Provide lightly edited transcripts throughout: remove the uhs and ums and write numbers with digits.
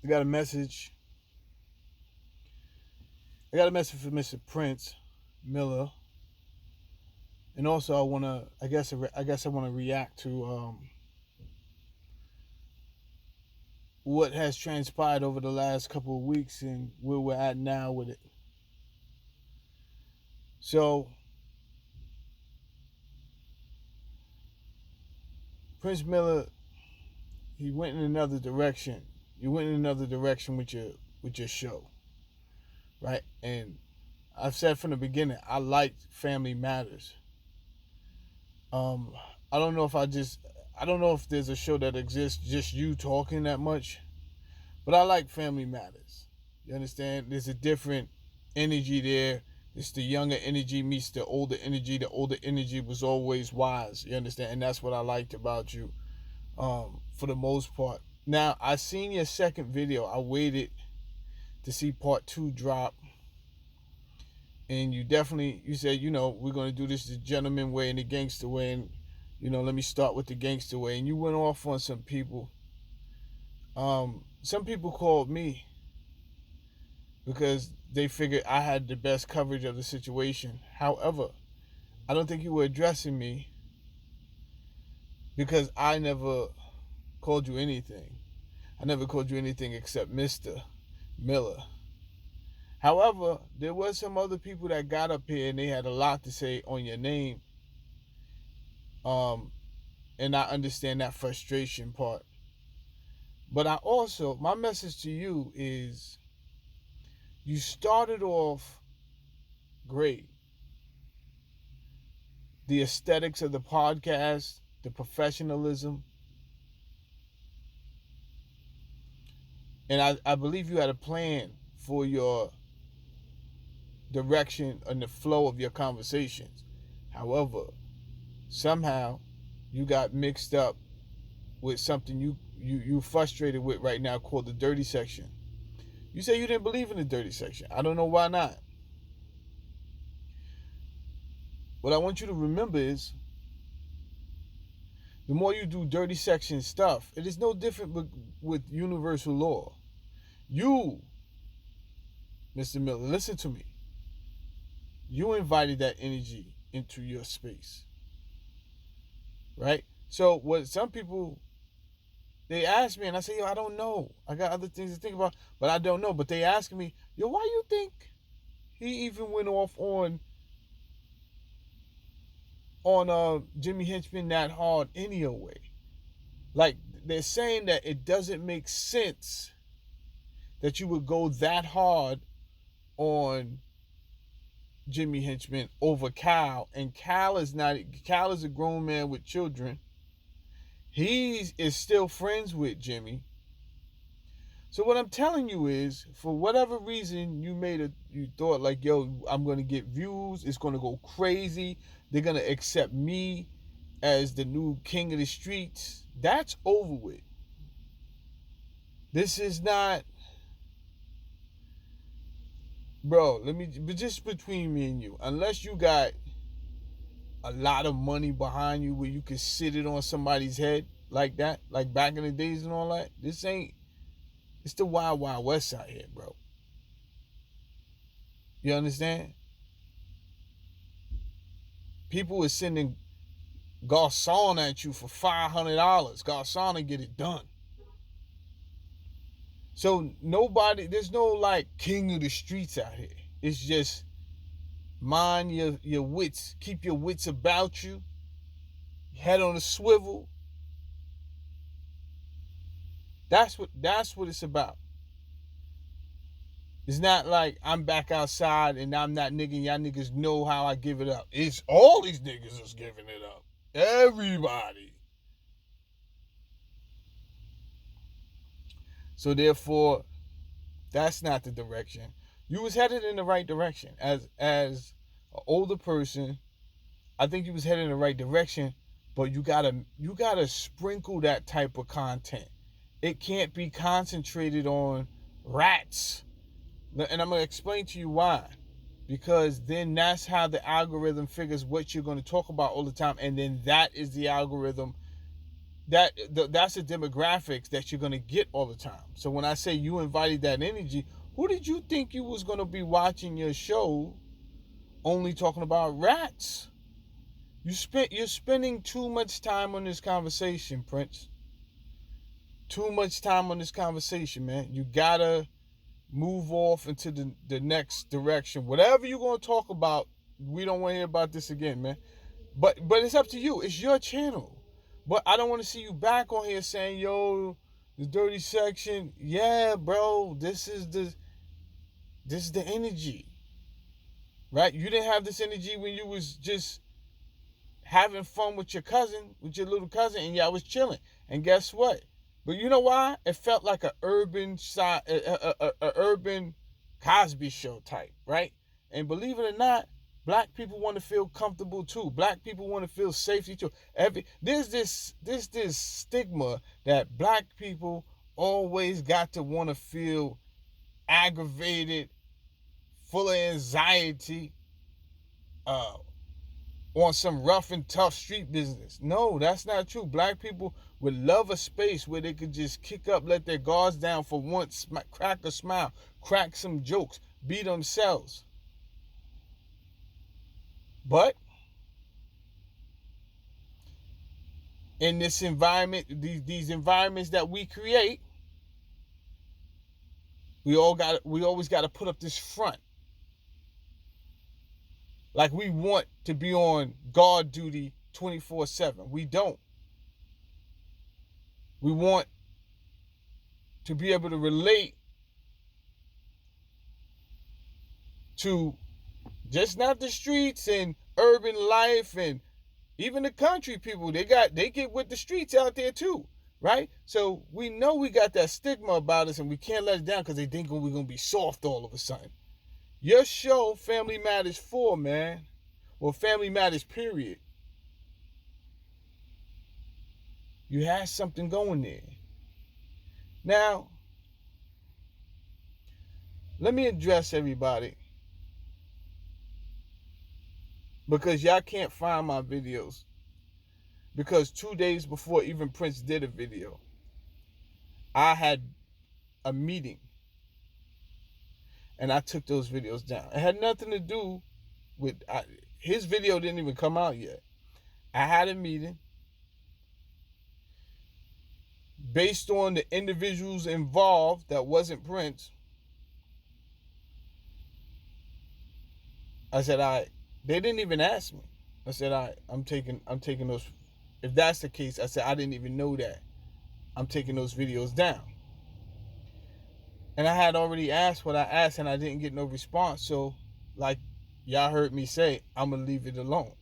I got a message. I got a message for Mr. Prince Miller, and also I wanna. I guess I wanna react to what has transpired over the last couple of weeks and where we're at now with it. So Prince Miller, he went in another direction. You went in another direction with your show, right? And I've said from the beginning, I like Family Matters. Um, I don't know if I don't know if there's a show that exists just you talking that much, but I like Family Matters. You understand? There's a different energy there. It's the younger energy meets the older energy. The older energy was always wise. You understand? And that's what I liked about you, for the most part. Now I seen your second video. I waited to see part two drop, and you said, we're gonna do this the gentleman way and the gangster way, and let me start with the gangster way. And you went off on some people. Some people called me because they figured I had the best coverage of the situation. However, I don't think you were addressing me because I never called you anything. I never called you anything except Mr. Miller. However, there was some other people that got up here and they had a lot to say on your name. Um, and I understand that frustration part. But my message to you is, you started off great. The aesthetics of the podcast, the professionalism, and I believe you had a plan for your direction and the flow of your conversations. However, somehow you got mixed up with something you frustrated with right now called the dirty section. You say you didn't believe in the dirty section. I don't know why not. What I want you to remember is, the more you do dirty section stuff, it is no different with universal law. You, Mr. Miller, listen to me. You invited that energy into your space, right? So what some people, they ask me, and I say, yo, I don't know. I got other things to think about, but I don't know. But they ask me, yo, why you think he even went off on Jimmy Henchman that hard anyway? Like, they're saying that it doesn't make sense that you would go that hard on Jimmy Henchman over Cal, and Cal is a grown man with children. He is still friends with Jimmy. So what I'm telling you is, for whatever reason you thought like, yo, I'm gonna get views, it's gonna go crazy, they're gonna accept me as the new king of the streets. That's over with. This is not, bro. But just between me and you, unless you got a lot of money behind you where you can sit it on somebody's head like that, like back in the days and all that, it's the wild, wild west out here, bro. You understand? People are sending Garcon at you for $500. Garcon to get it done. So there's no like king of the streets out here. It's just mind your wits, keep your wits about you, head on a swivel. That's what it's about. It's not like I'm back outside and I'm not nigga. Y'all niggas know how I give it up. It's all these niggas is giving it up. Everybody. So therefore, that's not the direction. You was headed in the right direction. As an older person, I think you was headed in the right direction, but you gotta sprinkle that type of content. It can't be concentrated on rats. And I'm gonna explain to you why. Because then that's how the algorithm figures what you're gonna talk about all the time, and then that is the algorithm that's the demographics that you're gonna get all the time. So when I say you invited that energy, who did you think you was gonna be watching your show only talking about rats? You're spending too much time on this conversation, Prince. Too much time on this conversation, man. You gotta move off into the next direction. Whatever you're gonna talk about, we don't want to hear about this again, man. But it's up to you. It's your channel. But I don't want to see you back on here saying, yo, the dirty section. Yeah, bro, this is the energy. Right? You didn't have this energy when you was just having fun with your cousin, with your little cousin, and y'all was chilling. And guess what? But you know why? It felt like a urban Cosby Show type, right? And believe it or not, black people want to feel comfortable too. Black people want to feel safety too. There's this stigma that black people always got to want to feel aggravated, full of anxiety, on some rough and tough street business. No, that's not true. Black people would love a space where they could just kick up, let their guards down for once, crack a smile, crack some jokes, be themselves. But in this environment, these environments that we create, we always got to put up this front. Like we want to be on guard duty 24/7. We don't. We want to be able to relate to just not the streets and urban life and even the country people. They get with the streets out there too, right? So we know we got that stigma about us and we can't let it down because they think we're going to be soft all of a sudden. Your show, Family Matters 4, man, or Family Matters, period. You had something going there. Now, let me address everybody because y'all can't find my videos. Because 2 days before even Prince did a video, I had a meeting and I took those videos down. It had nothing to do with his video didn't even come out yet. I had a meeting based on the individuals involved that wasn't Prince. I said, they didn't even ask me. I said, I'm taking those. If that's the case, I said, I didn't even know that. I'm taking those videos down. And I had already asked what I asked and I didn't get no response. So, like y'all heard me say, I'm going to leave it alone.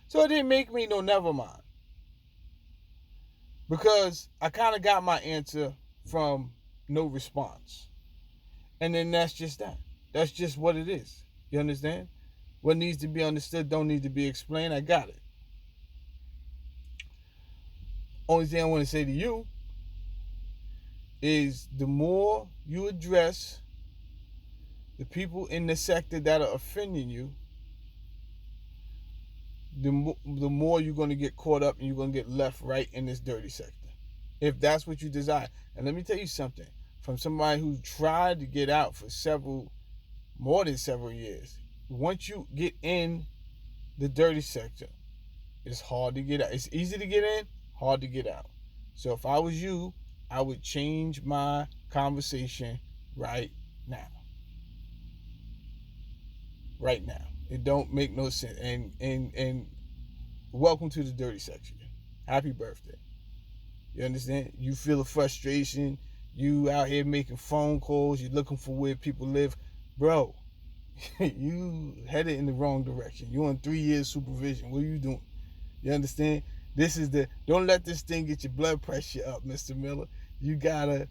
So it didn't make me no never mind. Because I kind of got my answer from no response. And then that's just that. That's just what it is. You understand? What needs to be understood don't need to be explained. I got it. Only thing I want to say to you is the more you address the people in the sector that are offending you, the more you're going to get caught up and you're going to get left right in this dirty sector. If that's what you desire. And let me tell you something. From somebody who tried to get out for more than several years. Once you get in the dirty sector, it's hard to get out. It's easy to get in, hard to get out. So if I was you, I would change my conversation right now. Right now. It don't make no sense. And welcome to the dirty section. Happy birthday. You understand? You feel the frustration. You out here making phone calls. You're looking for where people live. Bro, you headed in the wrong direction. You're on 3 years supervision. What are you doing? You understand? Don't let this thing get your blood pressure up, Mr. Miller. You gotta,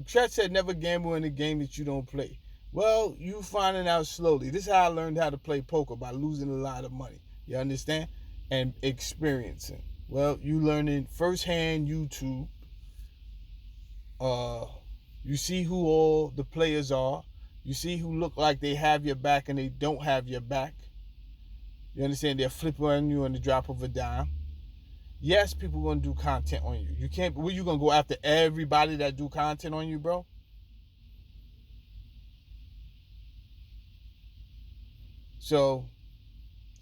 Chet said never gamble in a game that you don't play. Well, you finding out slowly. This is how I learned how to play poker, by losing a lot of money. You understand? And experiencing. Well, you learning firsthand YouTube. You see who all the players are. You see who look like they have your back and they don't have your back. You understand? They'll flip on you on the drop of a dime. Yes, people gonna do content on you. You can't. Were you gonna go after everybody that do content on you, bro? So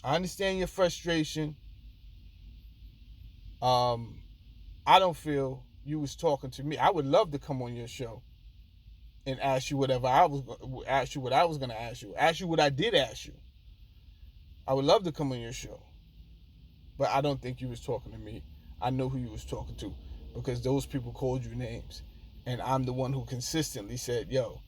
I understand your frustration. I don't feel you was talking to me. I would love to come on your show and ask you whatever I was ask you what I was gonna ask you what I did ask you. I would love to come on your show, but I don't think you was talking to me. I know who you was talking to because those people called you names, and I'm the one who consistently said, "Yo,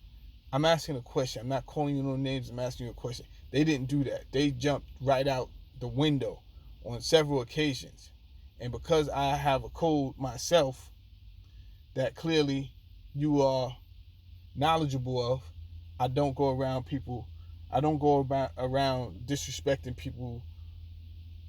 I'm asking a question. I'm not calling you no names. I'm asking you a question." They didn't do that. They jumped right out the window on several occasions, and because I have a code myself that clearly you are knowledgeable of, I don't go around people. I don't go around disrespecting people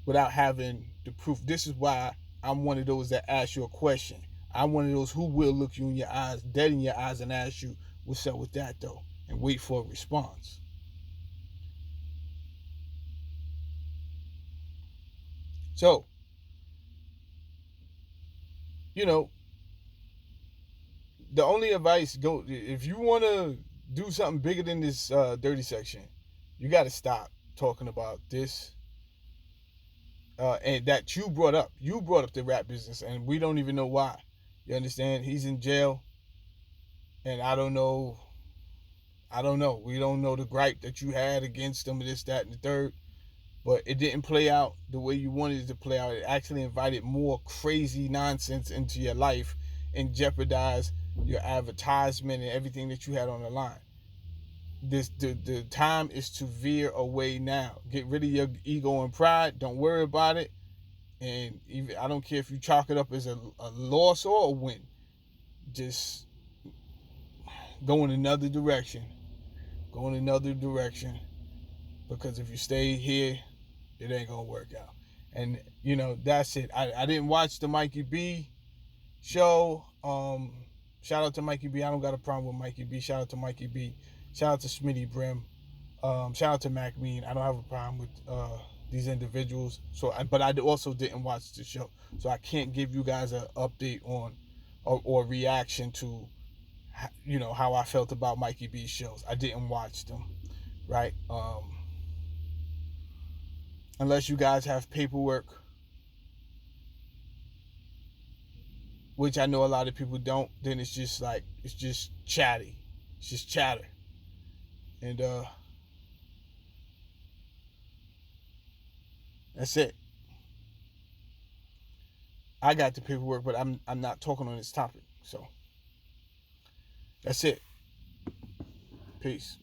without having the proof. This is why I'm one of those that ask you a question. I'm one of those who will look you in your eyes, dead in your eyes, and ask you, "What's up with that, though?" and wait for a response. So, you know, the only advice go if you want to do something bigger than this dirty section, you got to stop talking about this and that you brought up. You brought up the rap business, and we don't even know why. You understand? He's in jail, and I don't know. I don't know. We don't know the gripe that you had against him, this, that, and the third. But it didn't play out the way you wanted it to play out. It actually invited more crazy nonsense into your life and jeopardized your advertisement and everything that you had on the line. The time is to veer away now. Get rid of your ego and pride. Don't worry about it. And even I don't care if you chalk it up as a loss or a win. Just go in another direction. Go in another direction. Because if you stay here, it ain't gonna work out. And that's it. I didn't watch the Mikey B show. Shout out to Mikey B. I don't got a problem with Mikey B. Shout out to Mikey B. Shout out to Smitty Brim. Shout out to Mac Mean. I don't have a problem with these individuals. So, but I also didn't watch the show, so I can't give you guys an update on or reaction to how I felt about Mikey B's shows. I didn't watch them, right? Unless you guys have paperwork, which I know a lot of people don't, then it's just chatty. It's just chatter. And that's it. I got the paperwork, but I'm not talking on this topic. So that's it. Peace.